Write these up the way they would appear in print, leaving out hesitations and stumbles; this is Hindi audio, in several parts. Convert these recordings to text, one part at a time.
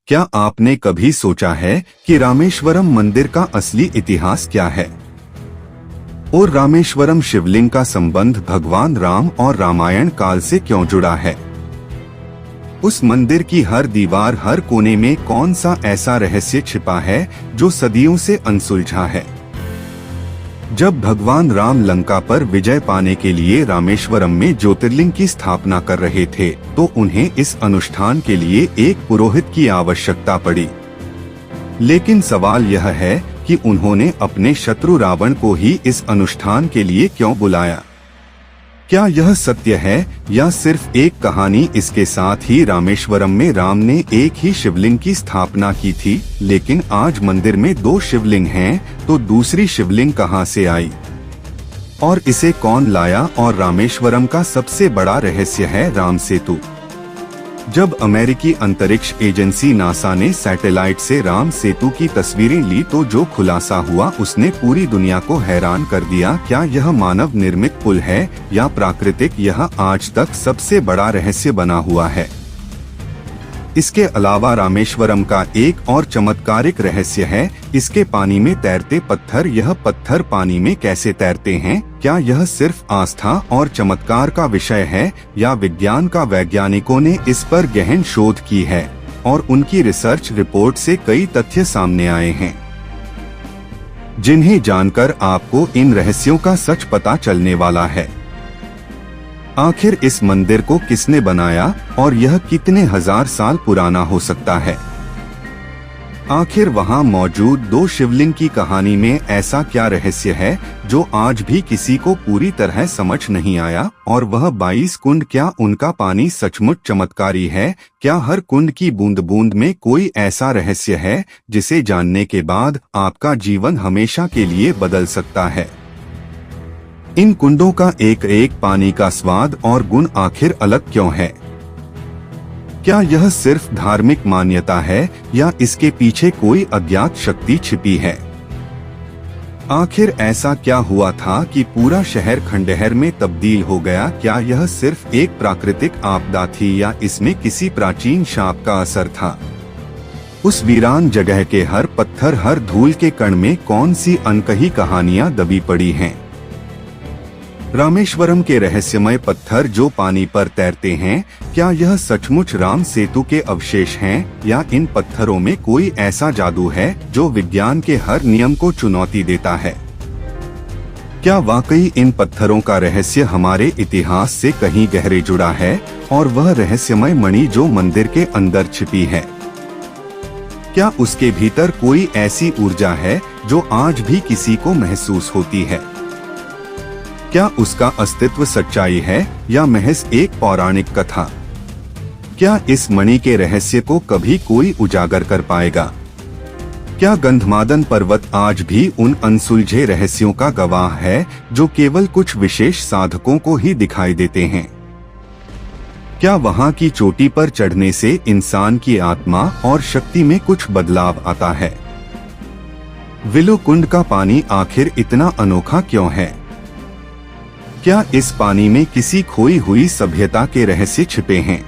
क्या आपने कभी सोचा है कि रामेश्वरम मंदिर का असली इतिहास क्या है और रामेश्वरम शिवलिंग का संबंध भगवान राम और रामायण काल से क्यों जुड़ा है? उस मंदिर की हर दीवार, हर कोने में कौन सा ऐसा रहस्य छिपा है जो सदियों से अनसुलझा है? जब भगवान राम लंका पर विजय पाने के लिए रामेश्वरम में ज्योतिर्लिंग की स्थापना कर रहे थे, तो उन्हें इस अनुष्ठान के लिए एक पुरोहित की आवश्यकता पड़ी। लेकिन सवाल यह है कि उन्होंने अपने शत्रु रावण को ही इस अनुष्ठान के लिए क्यों बुलाया? क्या यह सत्य है या सिर्फ एक कहानी? इसके साथ ही रामेश्वरम में राम ने एक ही शिवलिंग की स्थापना की थी, लेकिन आज मंदिर में 2 शिवलिंग हैं, तो दूसरी शिवलिंग कहां से आई और इसे कौन लाया? और रामेश्वरम का सबसे बड़ा रहस्य है राम सेतु। जब अमेरिकी अंतरिक्ष एजेंसी नासा ने सैटेलाइट से राम सेतु की तस्वीरें ली, तो जो खुलासा हुआ उसने पूरी दुनिया को हैरान कर दिया। क्या यह मानव निर्मित पुल है या प्राकृतिक? यह आज तक सबसे बड़ा रहस्य बना हुआ है। इसके अलावा रामेश्वरम का एक और चमत्कारिक रहस्य है इसके पानी में तैरते पत्थर। यह पत्थर पानी में कैसे तैरते हैं? क्या यह सिर्फ आस्था और चमत्कार का विषय है या विज्ञान का वैज्ञानिकों ने इस पर गहन शोध की है और उनकी रिसर्च रिपोर्ट से कई तथ्य सामने आए हैं, जिन्हें जानकर आपको इन रहस्यों का सच पता चलने वाला है। आखिर इस मंदिर को किसने बनाया और यह कितने हजार साल पुराना हो सकता है? आखिर वहां मौजूद 2 शिवलिंग की कहानी में ऐसा क्या रहस्य है जो आज भी किसी को पूरी तरह समझ नहीं आया? और वह 22 कुंड, क्या उनका पानी सचमुच चमत्कारी है? क्या हर कुंड की बूंद बूंद में कोई ऐसा रहस्य है जिसे जानने के बाद आपका जीवन हमेशा के लिए बदल सकता है? इन कुंडों का एक एक पानी का स्वाद और गुण आखिर अलग क्यों है? क्या यह सिर्फ धार्मिक मान्यता है या इसके पीछे कोई अज्ञात शक्ति छिपी है? आखिर ऐसा क्या हुआ था कि पूरा शहर खंडहर में तब्दील हो गया? क्या यह सिर्फ एक प्राकृतिक आपदा थी या इसमें किसी प्राचीन शाप का असर था? उस वीरान जगह के हर पत्थर, हर धूल के कण में कौन सी अनकही कहानियां दबी पड़ी हैं? रामेश्वरम के रहस्यमय पत्थर जो पानी पर तैरते हैं, क्या यह सचमुच राम सेतु के अवशेष हैं या इन पत्थरों में कोई ऐसा जादू है जो विज्ञान के हर नियम को चुनौती देता है? क्या वाकई इन पत्थरों का रहस्य हमारे इतिहास से कहीं गहरे जुड़ा है और वह रहस्यमय मणि जो मंदिर के अंदर छिपी है, क्या उसके भीतर कोई ऐसी ऊर्जा है जो आज भी किसी को महसूस होती है? क्या उसका अस्तित्व सच्चाई है या महज एक पौराणिक कथा? क्या इस मणि के रहस्य को कभी कोई उजागर कर पाएगा? क्या गंधमादन पर्वत आज भी उन अनसुलझे रहस्यों का गवाह है जो केवल कुछ विशेष साधकों को ही दिखाई देते हैं? क्या वहां की चोटी पर चढ़ने से इंसान की आत्मा और शक्ति में कुछ बदलाव आता है? विलो कुंड का पानी आखिर इतना अनोखा क्यों है? क्या इस पानी में किसी खोई हुई सभ्यता के रहस्य छिपे हैं?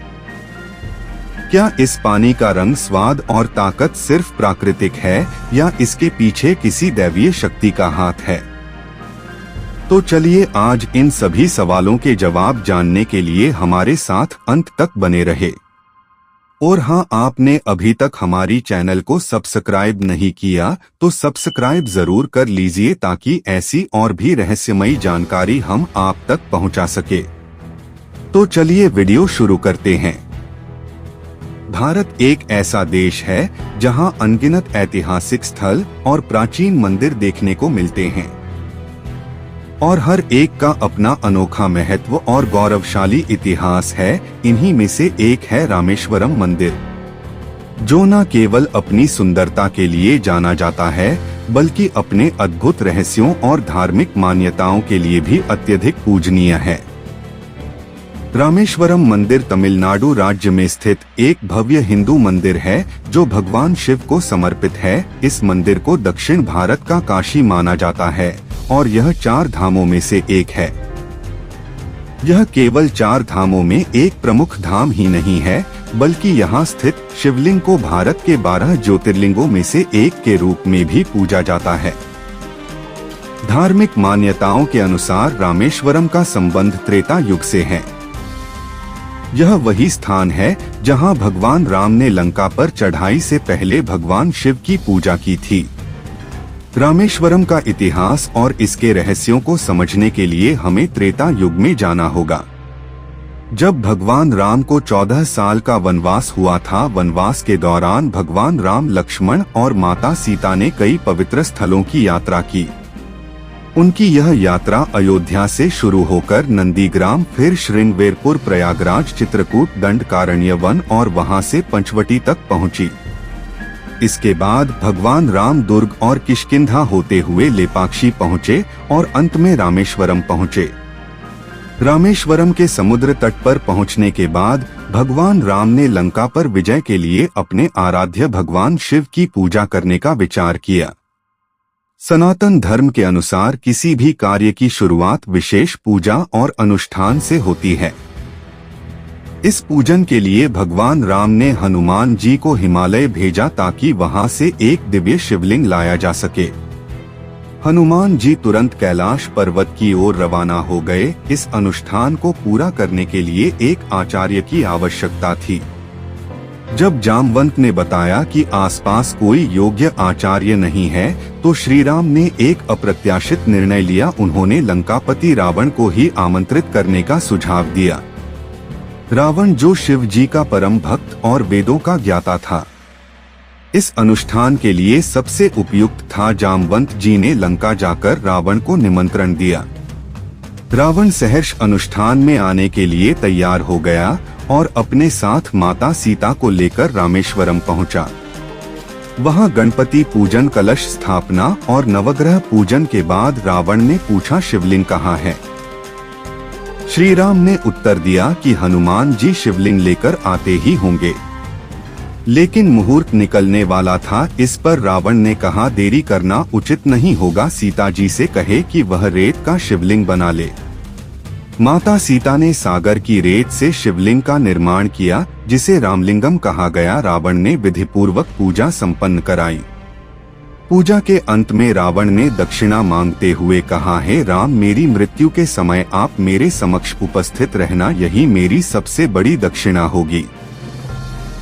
क्या इस पानी का रंग, स्वाद और ताकत सिर्फ प्राकृतिक है या इसके पीछे किसी दैवीय शक्ति का हाथ है? तो चलिए आज इन सभी सवालों के जवाब जानने के लिए हमारे साथ अंत तक बने रहे। और हाँ, आपने अभी तक हमारी चैनल को सब्सक्राइब नहीं किया तो सब्सक्राइब जरूर कर लीजिए ताकि ऐसी और भी रहस्यमयी जानकारी हम आप तक पहुंचा सके। तो चलिए वीडियो शुरू करते हैं। भारत एक ऐसा देश है जहां अनगिनत ऐतिहासिक स्थल और प्राचीन मंदिर देखने को मिलते हैं और हर एक का अपना अनोखा महत्व और गौरवशाली इतिहास है। इन्हीं में से एक है रामेश्वरम मंदिर, जो न केवल अपनी सुंदरता के लिए जाना जाता है बल्कि अपने अद्भुत रहस्यों और धार्मिक मान्यताओं के लिए भी अत्यधिक पूजनीय है। रामेश्वरम मंदिर तमिलनाडु राज्य में स्थित एक भव्य हिंदू मंदिर है जो भगवान शिव को समर्पित है। इस मंदिर को दक्षिण भारत का काशी माना जाता है और यह 4 धामों में से एक है। यह केवल 4 धामों में एक प्रमुख धाम ही नहीं है बल्कि यहाँ स्थित शिवलिंग को भारत के 12 ज्योतिर्लिंगों में से एक के रूप में भी पूजा जाता है। धार्मिक मान्यताओं के अनुसार रामेश्वरम का संबंध त्रेता युग से है। यह वही स्थान है जहां भगवान राम ने लंका पर चढ़ाई से पहले भगवान शिव की पूजा की थी। रामेश्वरम का इतिहास और इसके रहस्यों को समझने के लिए हमें त्रेता युग में जाना होगा। जब भगवान राम को 14 साल का वनवास हुआ था, वनवास के दौरान भगवान राम, लक्ष्मण और माता सीता ने कई पवित्र स्थलों की यात्रा की। उनकी यह यात्रा अयोध्या से शुरू होकर नंदीग्राम, फिर श्रृंगवेरपुर, प्रयागराज, चित्रकूट, दंडकारण्य वन और वहां से पंचवटी तक पहुंची। इसके बाद भगवान राम दुर्ग और किष्किंधा होते हुए लेपाक्षी पहुंचे और अंत में रामेश्वरम पहुंचे। रामेश्वरम के समुद्र तट पर पहुंचने के बाद भगवान राम ने लंका पर विजय के लिए अपने आराध्य भगवान शिव की पूजा करने का विचार किया। सनातन धर्म के अनुसार किसी भी कार्य की शुरुआत विशेष पूजा और अनुष्ठान से होती है। इस पूजन के लिए भगवान राम ने हनुमान जी को हिमालय भेजा ताकि वहां से एक दिव्य शिवलिंग लाया जा सके। हनुमान जी तुरंत कैलाश पर्वत की ओर रवाना हो गए। इस अनुष्ठान को पूरा करने के लिए एक आचार्य की आवश्यकता थी। जब जामवंत ने बताया कि आसपास कोई योग्य आचार्य नहीं है, तो श्री राम ने एक अप्रत्याशित निर्णय लिया। उन्होंने लंकापति रावण को ही आमंत्रित करने का सुझाव दिया। रावण, जो शिव जी का परम भक्त और वेदों का ज्ञाता था, इस अनुष्ठान के लिए सबसे उपयुक्त था। जामवंत जी ने लंका जाकर रावण को निमंत्रण दिया। रावण सहर्ष अनुष्ठान में आने के लिए तैयार हो गया और अपने साथ माता सीता को लेकर रामेश्वरम पहुंचा। वहां गणपति पूजन, कलश स्थापना और नवग्रह पूजन के बाद रावण ने पूछा, शिवलिंग कहाँ है? श्री राम ने उत्तर दिया कि हनुमान जी शिवलिंग लेकर आते ही होंगे। लेकिन मुहूर्त निकलने वाला था। इस पर रावण ने कहा, देरी करना उचित नहीं होगा। सीता जी से कहे कि वह रेत का शिवलिंग बना ले। माता सीता ने सागर की रेत से शिवलिंग का निर्माण किया, जिसे रामलिंगम कहा गया। रावण ने विधिपूर्वक पूजा संपन्न कराई। पूजा के अंत में रावण ने दक्षिणा मांगते हुए कहा, हे राम, मेरी मृत्यु के समय आप मेरे समक्ष उपस्थित रहना, यही मेरी सबसे बड़ी दक्षिणा होगी।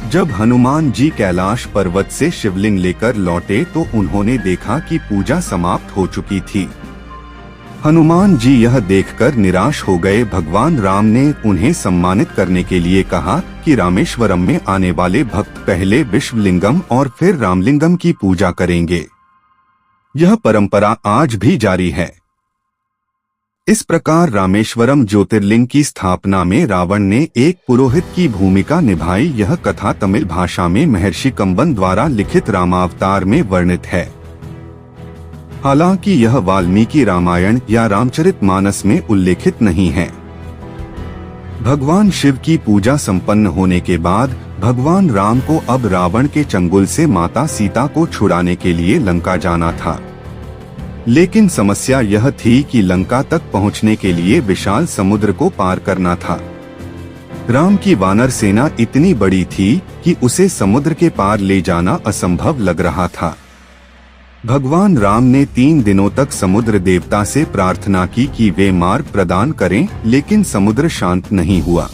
जब हनुमान जी कैलाश पर्वत से शिवलिंग लेकर लौटे तो उन्होंने देखा कि पूजा समाप्त हो चुकी थी। हनुमान जी यह देखकर निराश हो गए। भगवान राम ने उन्हें सम्मानित करने के लिए कहा कि रामेश्वरम में आने वाले भक्त पहले विश्वलिंगम और फिर रामलिंगम की पूजा करेंगे। यह परंपरा आज भी जारी है। इस प्रकार रामेश्वरम ज्योतिर्लिंग की स्थापना में रावण ने एक पुरोहित की भूमिका निभाई। यह कथा तमिल भाषा में महर्षि कंबन द्वारा लिखित रामावतार में वर्णित है। हालांकि यह वाल्मीकि रामायण या रामचरितमानस में उल्लेखित नहीं है। भगवान शिव की पूजा संपन्न होने के बाद भगवान राम को अब रावण के चंगुल से माता सीता को छुड़ाने के लिए लंका जाना था। लेकिन समस्या यह थी कि लंका तक पहुंचने के लिए विशाल समुद्र को पार करना था। राम की वानर सेना इतनी बड़ी थी कि उसे समुद्र के पार ले जाना असंभव लग रहा था। भगवान राम ने 3 दिनों तक समुद्र देवता से प्रार्थना की कि वे मार्ग प्रदान करें, लेकिन समुद्र शांत नहीं हुआ।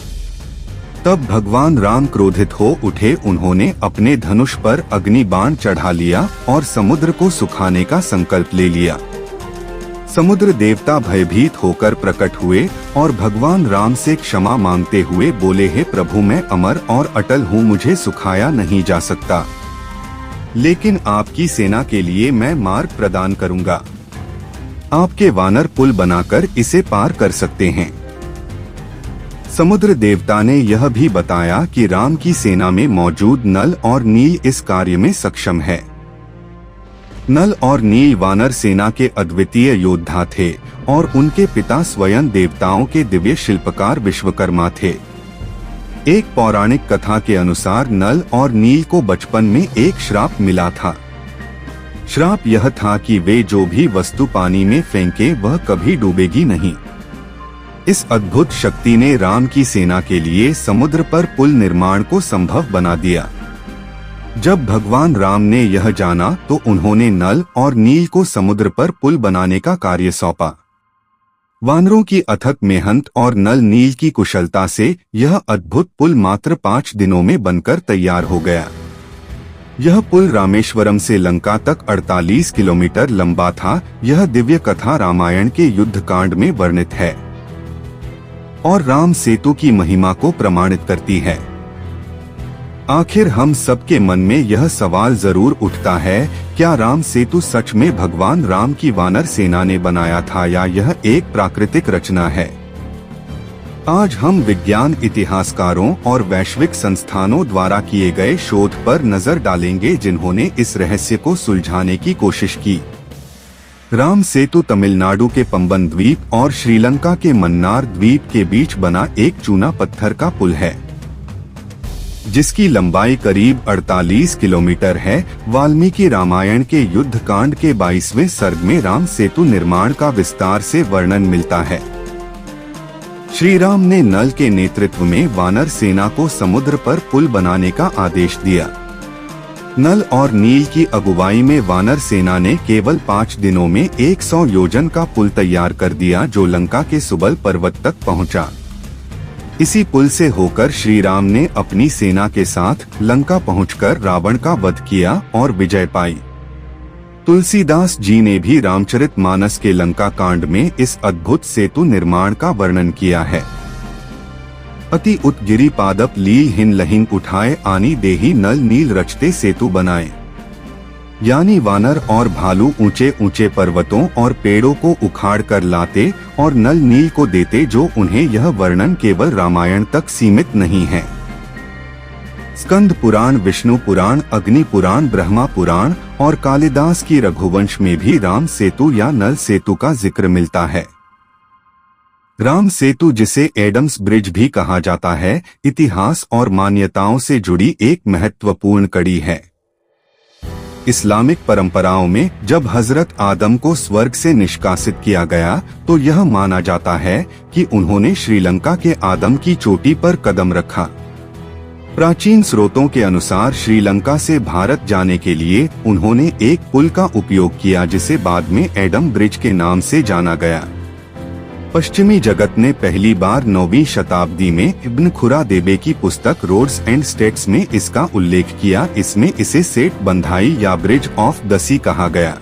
तब भगवान राम क्रोधित हो उठे। उन्होंने अपने धनुष पर अग्नि बाण चढ़ा लिया और समुद्र को सुखाने का संकल्प ले लिया। समुद्र देवता भयभीत होकर प्रकट हुए और भगवान राम से क्षमा मांगते हुए बोले, हे प्रभु, मैं अमर और अटल हूँ, मुझे सुखाया नहीं जा सकता, लेकिन आपकी सेना के लिए मैं मार्ग प्रदान करूँगा। आपके वानर पुल बनाकर इसे पार कर सकते हैं। समुद्र देवता ने यह भी बताया कि राम की सेना में मौजूद नल और नील इस कार्य में सक्षम है। नल और नील वानर सेना के अद्वितीय योद्धा थे और उनके पिता स्वयं देवताओं के दिव्य शिल्पकार विश्वकर्मा थे। एक पौराणिक कथा के अनुसार नल और नील को बचपन में एक श्राप मिला था। श्राप यह था कि वे जो भी वस्तु पानी में फेंके वह कभी डूबेगी नहीं। इस अद्भुत शक्ति ने राम की सेना के लिए समुद्र पर पुल निर्माण को संभव बना दिया। जब भगवान राम ने यह जाना तो उन्होंने नल और नील को समुद्र पर पुल बनाने का कार्य सौंपा। वानरों की अथक मेहनत और नल नील की कुशलता से यह अद्भुत पुल मात्र 5 दिनों में बनकर तैयार हो गया। यह पुल रामेश्वरम से लंका तक 48 किलोमीटर लंबा था। यह दिव्य कथा रामायण के युद्ध कांड में वर्णित है और राम सेतु की महिमा को प्रमाणित करती है। आखिर हम सबके मन में यह सवाल जरूर उठता है, क्या राम सेतु सच में भगवान राम की वानर सेना ने बनाया था या यह एक प्राकृतिक रचना है? आज हम विज्ञान इतिहासकारों और वैश्विक संस्थानों द्वारा किए गए शोध पर नजर डालेंगे जिन्होंने इस रहस्य को सुलझाने की कोशिश की। राम सेतु तमिलनाडु के पंबन द्वीप और श्रीलंका के मन्नार द्वीप के बीच बना एक चूना पत्थर का पुल है, जिसकी लंबाई करीब 48 किलोमीटर है। वाल्मीकि रामायण के युद्ध कांड के 22वें सर्ग में राम सेतु निर्माण का विस्तार से वर्णन मिलता है। श्री राम ने नल के नेतृत्व में वानर सेना को समुद्र पर पुल बनाने का आदेश दिया। नल और नील की अगुवाई में वानर सेना ने केवल 5 दिनों में 100 योजन का पुल तैयार कर दिया, जो लंका के सुबल पर्वत तक पहुंचा। इसी पुल से होकर श्री राम ने अपनी सेना के साथ लंका पहुंचकर रावण का वध किया और विजय पाई। तुलसीदास जी ने भी रामचरितमानस के लंका कांड में इस अद्भुत सेतु निर्माण का वर्णन किया है। अति उत्गिरी पादप लील हिन लहिन उठाए आनी देही नल नील रचते सेतु बनाए। यानी वानर और भालू ऊंचे ऊंचे पर्वतों और पेड़ों को उखाड़ कर लाते और नल नील को देते, जो उन्हें यह वर्णन केवल रामायण तक सीमित नहीं है। स्कंद पुराण, विष्णु पुराण, अग्नि पुराण, ब्रह्मा पुराण और कालिदास की रघुवंश में भी राम सेतु या नल सेतु का जिक्र मिलता है। राम सेतु, जिसे एडम्स ब्रिज भी कहा जाता है, इतिहास और मान्यताओं से जुड़ी एक महत्वपूर्ण कड़ी है। इस्लामिक परंपराओं में जब हजरत आदम को स्वर्ग से निष्कासित किया गया तो यह माना जाता है कि उन्होंने श्रीलंका के आदम की चोटी पर कदम रखा। प्राचीन स्रोतों के अनुसार श्रीलंका से भारत जाने के लिए उन्होंने एक पुल का उपयोग किया, जिसे बाद में एडम ब्रिज के नाम से जाना गया। पश्चिमी जगत ने पहली बार 9वीं शताब्दी में इब्न खुरादेबे की पुस्तक रोड्स एंड स्टेट्स में इसका उल्लेख किया। इसमें इसे सेट बंधाई या ब्रिज ऑफ द सी कहा गया।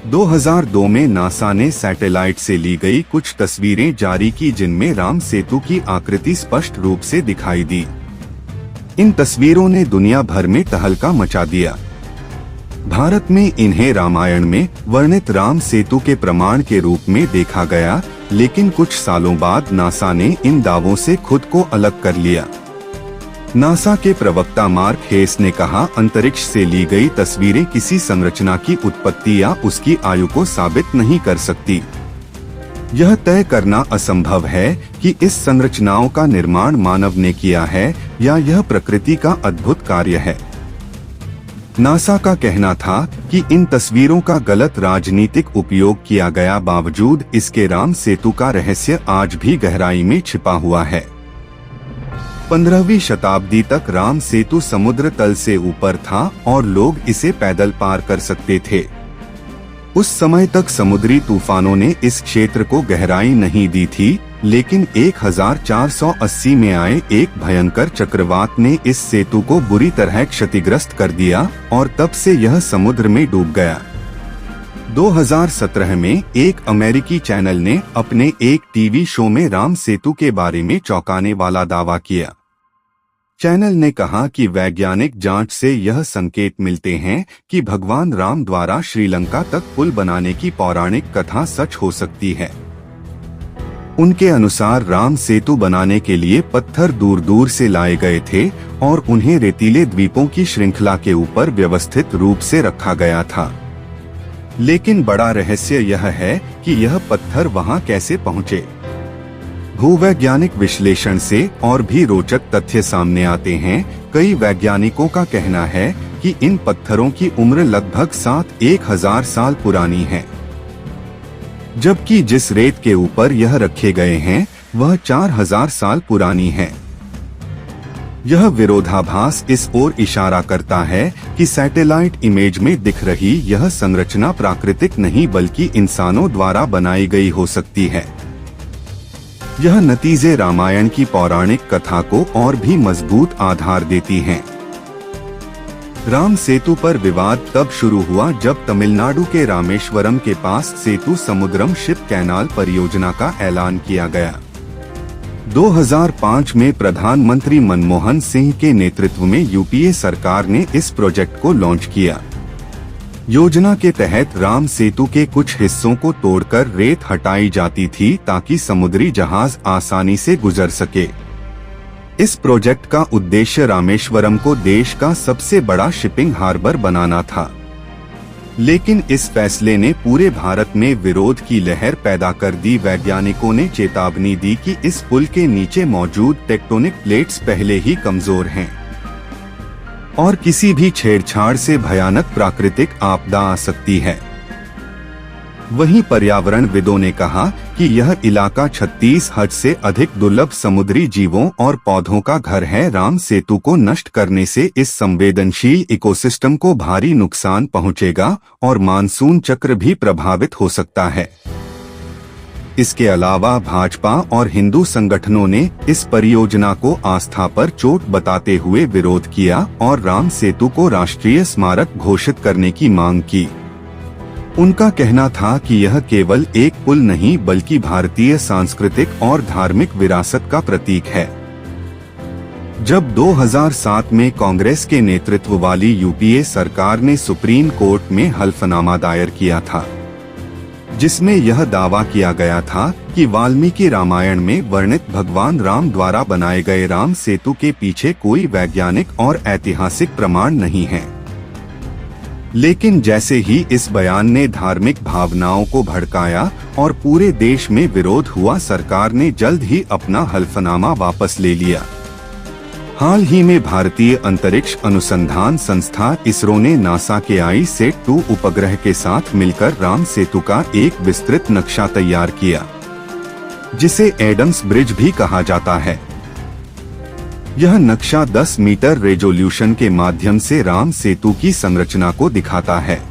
2002 में नासा ने सैटेलाइट से ली गई कुछ तस्वीरें जारी की, जिनमें राम सेतु की आकृति स्पष्ट रूप से दिखाई दी। इन तस्वीरों ने दुनिया भर में तहलका मचा दिया। भारत में इन्हें रामायण में वर्णित राम सेतु के प्रमाण के रूप में देखा गया, लेकिन कुछ सालों बाद नासा ने इन दावों से खुद को अलग कर लिया। नासा के प्रवक्ता मार्क हेस ने कहा, अंतरिक्ष से ली गई तस्वीरें किसी संरचना की उत्पत्ति या उसकी आयु को साबित नहीं कर सकती। यह तय करना असंभव है कि इस संरचनाओं का निर्माण मानव ने किया है या यह प्रकृति का अद्भुत कार्य है। नासा का कहना था कि इन तस्वीरों का गलत राजनीतिक उपयोग किया गया, बावजूद इसके राम सेतु का रहस्य आज भी गहराई में छिपा हुआ है। 15वीं शताब्दी तक राम सेतु समुद्र तल से ऊपर था और लोग इसे पैदल पार कर सकते थे। उस समय तक समुद्री तूफानों ने इस क्षेत्र को गहराई नहीं दी थी, लेकिन 1480 में आए एक भयंकर चक्रवात ने इस सेतु को बुरी तरह क्षतिग्रस्त कर दिया और तब से यह समुद्र में डूब गया। 2017 में एक अमेरिकी चैनल ने अपने एक टीवी शो में राम सेतु के बारे में चौंकाने वाला दावा किया। चैनल ने कहा कि वैज्ञानिक जांच से यह संकेत मिलते हैं कि भगवान राम द्वारा श्रीलंका तक पुल बनाने की पौराणिक कथा सच हो सकती है। उनके अनुसार राम सेतु बनाने के लिए पत्थर दूर दूर से लाए गए थे और उन्हें रेतीले द्वीपों की श्रृंखला के ऊपर व्यवस्थित रूप से रखा गया था। लेकिन बड़ा रहस्य यह है कि यह पत्थर वहां कैसे पहुंचे। भूवैज्ञानिक विश्लेषण से और भी रोचक तथ्य सामने आते हैं। कई वैज्ञानिकों का कहना है कि इन पत्थरों की उम्र लगभग 7,000 साल पुरानी है। जबकि जिस रेत के ऊपर यह रखे गए हैं वह 4000 साल पुरानी है। यह विरोधाभास इस ओर इशारा करता है कि सैटेलाइट इमेज में दिख रही यह संरचना प्राकृतिक नहीं बल्कि इंसानों द्वारा बनाई गई हो सकती है। यह नतीजे रामायण की पौराणिक कथा को और भी मजबूत आधार देती हैं। राम सेतु पर विवाद तब शुरू हुआ जब तमिलनाडु के रामेश्वरम के पास सेतु समुद्रम शिप कैनाल परियोजना का ऐलान किया गया। 2005 में प्रधानमंत्री मनमोहन सिंह के नेतृत्व में यूपीए सरकार ने इस प्रोजेक्ट को लॉन्च किया। योजना के तहत राम सेतु के कुछ हिस्सों को तोड़कर रेत हटाई जाती थी ताकि समुद्री जहाज आसानी से गुजर सके। इस प्रोजेक्ट का उद्देश्य रामेश्वरम को देश का सबसे बड़ा शिपिंग हार्बर बनाना था। लेकिन इस फैसले ने पूरे भारत में विरोध की लहर पैदा कर दी। वैज्ञानिकों ने चेतावनी दी कि इस पुल के नीचे मौजूद टेक्टोनिक प्लेट्स पहले ही कमजोर हैं और किसी भी छेड़छाड़ से भयानक प्राकृतिक आपदा आ सकती है। वहीं पर्यावरणविदों ने कहा कि यह इलाका 36 हद से अधिक दुर्लभ समुद्री जीवों और पौधों का घर है। राम सेतु को नष्ट करने से इस संवेदनशील इकोसिस्टम को भारी नुकसान पहुंचेगा और मानसून चक्र भी प्रभावित हो सकता है। इसके अलावा भाजपा और हिंदू संगठनों ने इस परियोजना को आस्था पर चोट बताते हुए विरोध किया और राम सेतु को राष्ट्रीय स्मारक घोषित करने की मांग की। उनका कहना था कि यह केवल एक पुल नहीं बल्कि भारतीय सांस्कृतिक और धार्मिक विरासत का प्रतीक है। जब 2007 में कांग्रेस के नेतृत्व वाली यूपीए सरकार ने सुप्रीम कोर्ट में हल्फनामा दायर किया था, जिसमें यह दावा किया गया था कि वाल्मीकि रामायण में वर्णित भगवान राम द्वारा बनाए गए राम सेतु के पीछे कोई वैज्ञानिक और ऐतिहासिक प्रमाण नहीं है। लेकिन जैसे ही इस बयान ने धार्मिक भावनाओं को भड़काया और पूरे देश में विरोध हुआ, सरकार ने जल्द ही अपना हल्फनामा वापस ले लिया। हाल ही में भारतीय अंतरिक्ष अनुसंधान संस्था इसरो ने नासा के ISAT-2 उपग्रह के साथ मिलकर राम सेतु का एक विस्तृत नक्शा तैयार किया, जिसे एडम्स ब्रिज भी कहा जाता है। यह नक्शा 10 मीटर रेजोल्यूशन के माध्यम से राम सेतु की संरचना को दिखाता है।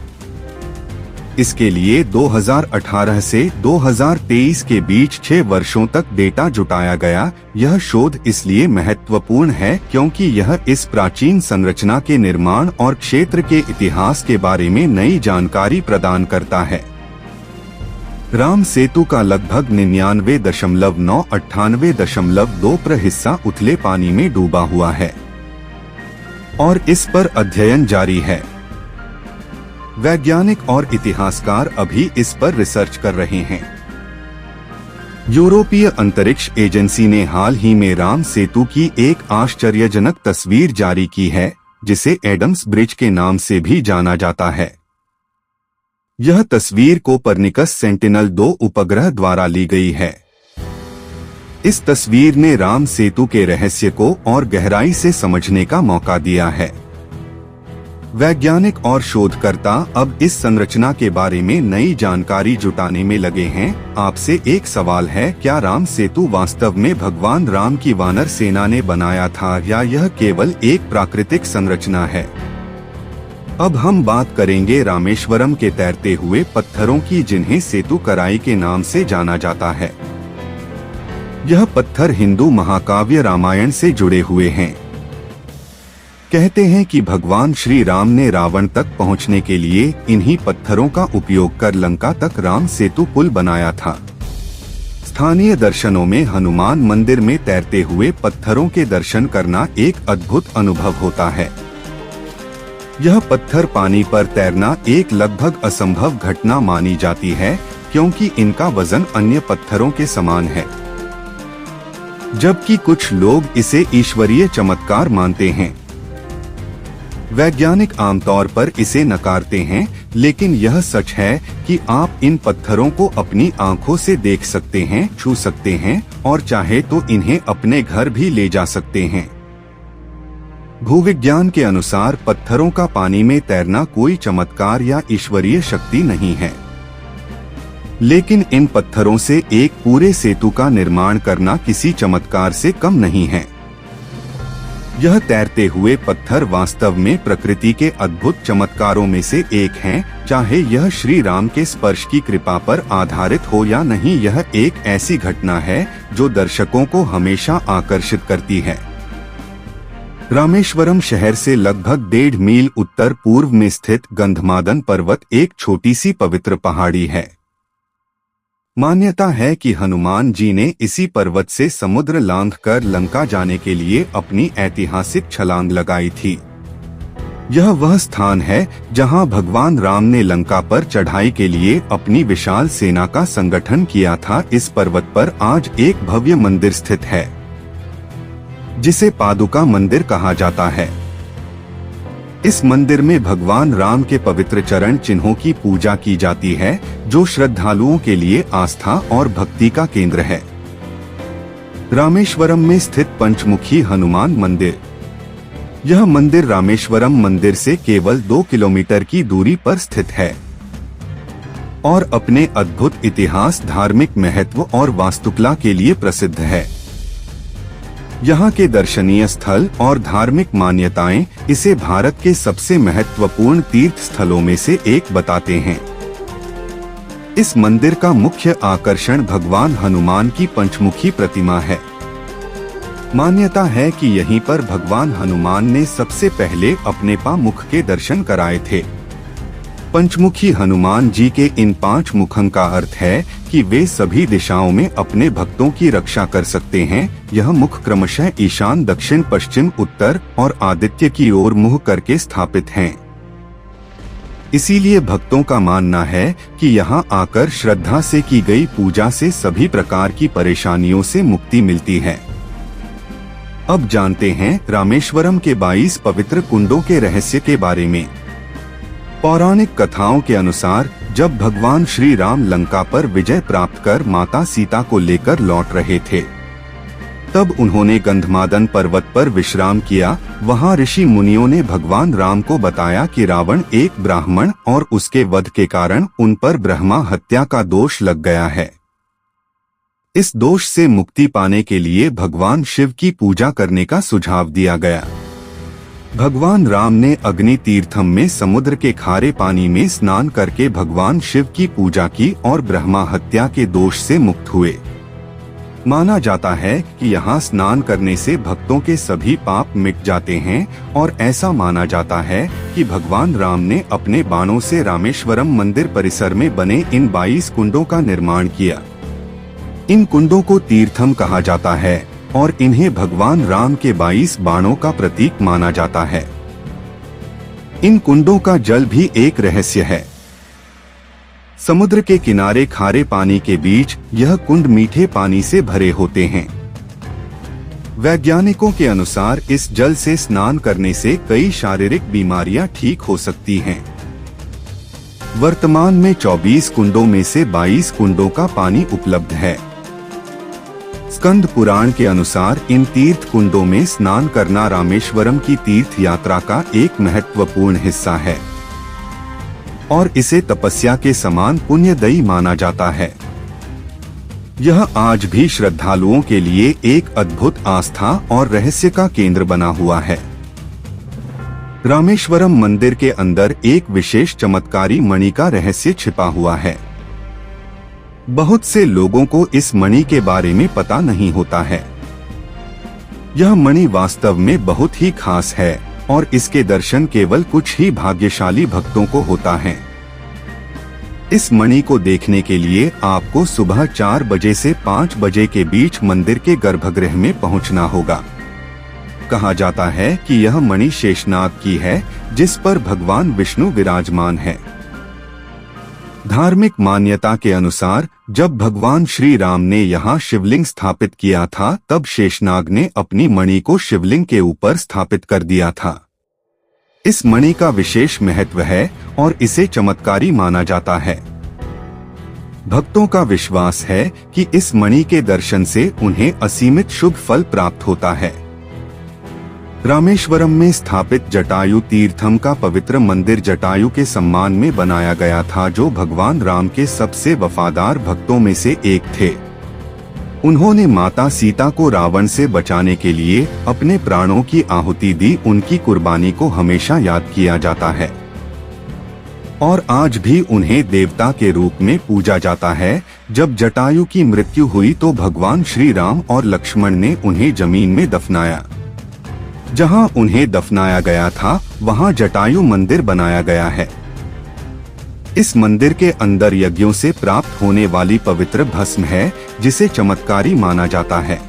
इसके लिए 2018 से 2023 के बीच 6 वर्षों तक डेटा जुटाया गया। यह शोध इसलिए महत्वपूर्ण है क्योंकि यह इस प्राचीन संरचना के निर्माण और क्षेत्र के इतिहास के बारे में नई जानकारी प्रदान करता है। राम सेतु का लगभग 99.998.2% हिस्सा उथले पानी में डूबा हुआ है और इस पर अध्ययन जारी है। वैज्ञानिक और इतिहासकार अभी इस पर रिसर्च कर रहे हैं। यूरोपीय अंतरिक्ष एजेंसी ने हाल ही में राम सेतु की एक आश्चर्यजनक तस्वीर जारी की है, जिसे एडम्स ब्रिज के नाम से भी जाना जाता है। यह तस्वीर कोपरनिकस सेंटिनल-2 उपग्रह द्वारा ली गई है। इस तस्वीर ने राम सेतु के रहस्य को और गहराई से समझने का मौका दिया है। वैज्ञानिक और शोधकर्ता अब इस संरचना के बारे में नई जानकारी जुटाने में लगे हैं। आपसे एक सवाल है, क्या राम सेतु वास्तव में भगवान राम की वानर सेना ने बनाया था या यह केवल एक प्राकृतिक संरचना है? अब हम बात करेंगे रामेश्वरम के तैरते हुए पत्थरों की, जिन्हें सेतु कराई के नाम से जाना जाता है। यह पत्थर हिंदू महाकाव्य रामायण से जुड़े हुए हैं। कहते हैं कि भगवान श्री राम ने रावण तक पहुंचने के लिए इन्हीं पत्थरों का उपयोग कर लंका तक राम सेतु पुल बनाया था। स्थानीय दर्शनों में हनुमान मंदिर में तैरते हुए पत्थरों के दर्शन करना एक अद्भुत अनुभव होता है। यह पत्थर पानी पर तैरना एक लगभग असंभव घटना मानी जाती है, क्योंकि इनका वजन अन्य पत्थरों के समान है, जबकि कुछ लोग इसे ईश्वरीय चमत्कार मानते हैं। वैज्ञानिक आमतौर पर इसे नकारते हैं, लेकिन यह सच है कि आप इन पत्थरों को अपनी आंखों से देख सकते हैं, छू सकते हैं और चाहे तो इन्हें अपने घर भी ले जा सकते हैं। भूविज्ञान के अनुसार पत्थरों का पानी में तैरना कोई चमत्कार या ईश्वरीय शक्ति नहीं है। लेकिन इन पत्थरों से एक पूरे सेतु का निर्माण करना किसी चमत्कार से कम नहीं है। यह तैरते हुए पत्थर वास्तव में प्रकृति के अद्भुत चमत्कारों में से एक हैं, चाहे यह श्री राम के स्पर्श की कृपा पर आधारित हो या नहीं। यह एक ऐसी घटना है जो दर्शकों को हमेशा आकर्षित करती है। रामेश्वरम शहर से लगभग 1.5 मील उत्तर पूर्व में स्थित गंधमादन पर्वत एक छोटी सी पवित्र पहाड़ी है। मान्यता है कि हनुमान जी ने इसी पर्वत से समुद्र लांघकर लंका जाने के लिए अपनी ऐतिहासिक छलांग लगाई थी। यह वह स्थान है जहां भगवान राम ने लंका पर चढ़ाई के लिए अपनी विशाल सेना का संगठन किया था। इस पर्वत पर आज एक भव्य मंदिर स्थित है जिसे पादुका मंदिर कहा जाता है। इस मंदिर में भगवान राम के पवित्र चरण चिन्हों की पूजा की जाती है, जो श्रद्धालुओं के लिए आस्था और भक्ति का केंद्र है। रामेश्वरम में स्थित पंचमुखी हनुमान मंदिर। यह मंदिर रामेश्वरम मंदिर से केवल 2 किलोमीटर की दूरी पर स्थित है और अपने अद्भुत इतिहास, धार्मिक महत्व और वास्तुकला के लिए प्रसिद्ध है। यहाँ के दर्शनीय स्थल और धार्मिक मान्यताएं इसे भारत के सबसे महत्वपूर्ण तीर्थ स्थलों में से एक बताते हैं। इस मंदिर का मुख्य आकर्षण भगवान हनुमान की पंचमुखी प्रतिमा है। मान्यता है कि यहीं पर भगवान हनुमान ने सबसे पहले अपने मुख के दर्शन कराए थे। पंचमुखी हनुमान जी के इन 5 मुखों का अर्थ है कि वे सभी दिशाओं में अपने भक्तों की रक्षा कर सकते हैं। यह मुख क्रमशः ईशान, दक्षिण, पश्चिम, उत्तर और आदित्य की ओर मुंह करके स्थापित हैं। इसीलिए भक्तों का मानना है कि यहाँ आकर श्रद्धा से की गई पूजा से सभी प्रकार की परेशानियों से मुक्ति मिलती है। अब जानते हैं रामेश्वरम के 22 पवित्र कुंडों के रहस्य के बारे में। पौराणिक कथाओं के अनुसार जब भगवान श्री राम लंका पर विजय प्राप्त कर माता सीता को लेकर लौट रहे थे, तब उन्होंने गंधमादन पर्वत पर विश्राम किया। वहां ऋषि मुनियों ने भगवान राम को बताया कि रावण एक ब्राह्मण और उसके वध के कारण उन पर ब्रह्मा हत्या का दोष लग गया है। इस दोष से मुक्ति पाने के लिए भगवान शिव की पूजा करने का सुझाव दिया गया। भगवान राम ने अग्नि तीर्थम में समुद्र के खारे पानी में स्नान करके भगवान शिव की पूजा की और ब्रह्मा हत्या के दोष से मुक्त हुए। माना जाता है कि यहाँ स्नान करने से भक्तों के सभी पाप मिट जाते हैं और ऐसा माना जाता है कि भगवान राम ने अपने बाणों से रामेश्वरम मंदिर परिसर में बने इन 22 कुंडों का निर्माण किया। इन कुंडों को तीर्थम कहा जाता है और इन्हें भगवान राम के 22 बाणों का प्रतीक माना जाता है। इन कुंडों का जल भी एक रहस्य है। समुद्र के किनारे खारे पानी के बीच यह कुंड मीठे पानी से भरे होते हैं। वैज्ञानिकों के अनुसार इस जल से स्नान करने से कई शारीरिक बीमारियां ठीक हो सकती हैं। वर्तमान में 24 कुंडों में से 22 कुंडों का पानी उपलब्ध है। स्कंद पुराण के अनुसार इन तीर्थ कुंडों में स्नान करना रामेश्वरम की तीर्थ यात्रा का एक महत्वपूर्ण हिस्सा है और इसे तपस्या के समान पुण्यदायी माना जाता है। यह आज भी श्रद्धालुओं के लिए एक अद्भुत आस्था और रहस्य का केंद्र बना हुआ है। रामेश्वरम मंदिर के अंदर एक विशेष चमत्कारी मणि का रहस्य छिपा हुआ है। बहुत से लोगों को इस मणि के बारे में पता नहीं होता है। यह मणि वास्तव में बहुत ही खास है और इसके दर्शन केवल कुछ ही भाग्यशाली भक्तों को होता है। इस मणि को देखने के लिए आपको सुबह 4 बजे से 5 बजे के बीच मंदिर के गर्भगृह में पहुंचना होगा। कहा जाता है कि यह मणि शेषनाग की है, जिस पर भगवान विष्णु विराजमान है। धार्मिक मान्यता के अनुसार जब भगवान श्री राम ने यहाँ शिवलिंग स्थापित किया था, तब शेषनाग ने अपनी मणि को शिवलिंग के ऊपर स्थापित कर दिया था। इस मणि का विशेष महत्व है और इसे चमत्कारी माना जाता है। भक्तों का विश्वास है कि इस मणि के दर्शन से उन्हें असीमित शुभ फल प्राप्त होता है। रामेश्वरम में स्थापित जटायु तीर्थम का पवित्र मंदिर जटायु के सम्मान में बनाया गया था, जो भगवान राम के सबसे वफादार भक्तों में से एक थे। उन्होंने माता सीता को रावण से बचाने के लिए अपने प्राणों की आहुति दी। उनकी कुर्बानी को हमेशा याद किया जाता है और आज भी उन्हें देवता के रूप में पूजा जाता है। जब जटायु की मृत्यु हुई तो भगवान श्री राम और लक्ष्मण ने उन्हें जमीन में दफनाया। जहां उन्हें दफनाया गया था वहां जटायु मंदिर बनाया गया है। इस मंदिर के अंदर यज्ञों से प्राप्त होने वाली पवित्र भस्म है, जिसे चमत्कारी माना जाता है।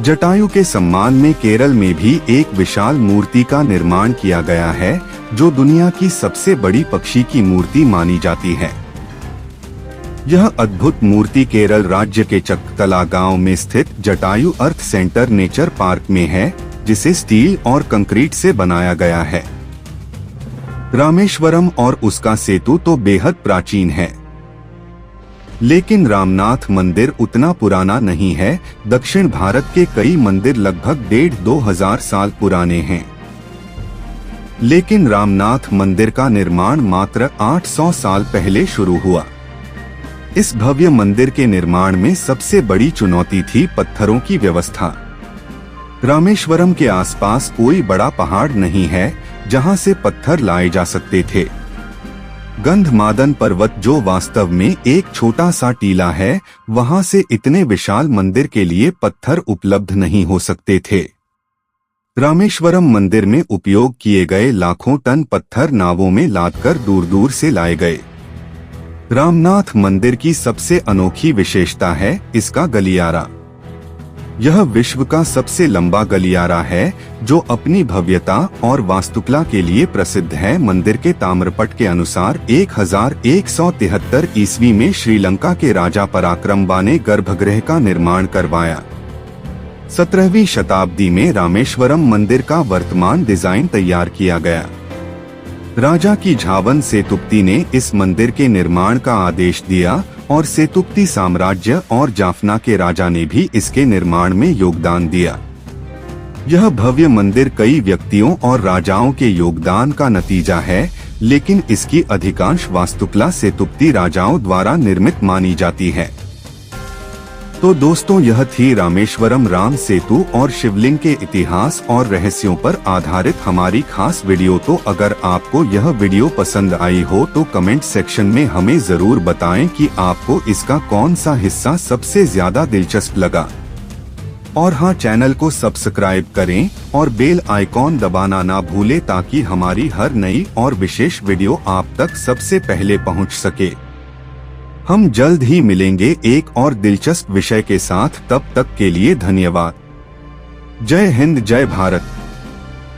जटायु के सम्मान में केरल में भी एक विशाल मूर्ति का निर्माण किया गया है, जो दुनिया की सबसे बड़ी पक्षी की मूर्ति मानी जाती है। यह अद्भुत मूर्ति केरल राज्य के चक्कतला गांव में स्थित जटायु अर्थ सेंटर नेचर पार्क में है, जिसे स्टील और कंक्रीट से बनाया गया है। रामेश्वरम और उसका सेतु तो बेहद प्राचीन है, लेकिन रामनाथ मंदिर उतना पुराना नहीं है। दक्षिण भारत के कई मंदिर लगभग 1,500-2,000 साल पुराने हैं, लेकिन रामनाथ मंदिर का निर्माण मात्र 800 साल पहले शुरू हुआ। इस भव्य मंदिर के निर्माण में सबसे बड़ी चुनौती थी पत्थरों की व्यवस्था। रामेश्वरम के आसपास कोई बड़ा पहाड़ नहीं है जहां से पत्थर लाए जा सकते थे। गंधमादन पर्वत, जो वास्तव में एक छोटा सा टीला है, वहां से इतने विशाल मंदिर के लिए पत्थर उपलब्ध नहीं हो सकते थे। रामेश्वरम मंदिर में उपयोग किए गए लाखों टन पत्थर नावों में लादकर दूर दूर से लाए गए। रामनाथ मंदिर की सबसे अनोखी विशेषता है इसका गलियारा। यह विश्व का सबसे लंबा गलियारा है, जो अपनी भव्यता और वास्तुकला के लिए प्रसिद्ध है। मंदिर के ताम्रपट के अनुसार 1173 ईस्वी में श्रीलंका के राजा पराक्रमबा ने गर्भगृह का निर्माण करवाया। 17वीं शताब्दी में रामेश्वरम मंदिर का वर्तमान डिजाइन तैयार किया गया। राजा की झावन सेतुपति ने इस मंदिर के निर्माण का आदेश दिया और सेतुपति साम्राज्य और जाफना के राजा ने भी इसके निर्माण में योगदान दिया। यह भव्य मंदिर कई व्यक्तियों और राजाओं के योगदान का नतीजा है, लेकिन इसकी अधिकांश वास्तुकला सेतुपति राजाओं द्वारा निर्मित मानी जाती है। तो दोस्तों, यह थी रामेश्वरम राम सेतु और शिवलिंग के इतिहास और रहस्यों पर आधारित हमारी खास वीडियो। तो अगर आपको यह वीडियो पसंद आई हो तो कमेंट सेक्शन में हमें जरूर बताएं कि आपको इसका कौन सा हिस्सा सबसे ज्यादा दिलचस्प लगा। और हाँ, चैनल को सब्सक्राइब करें और बेल आइकॉन दबाना ना भूलें, ताकि हमारी हर नई और विशेष वीडियो आप तक सबसे पहले पहुंच सके। हम जल्द ही मिलेंगे एक और दिलचस्प विषय के साथ। तब तक के लिए धन्यवाद। जय हिंद, जय भारत।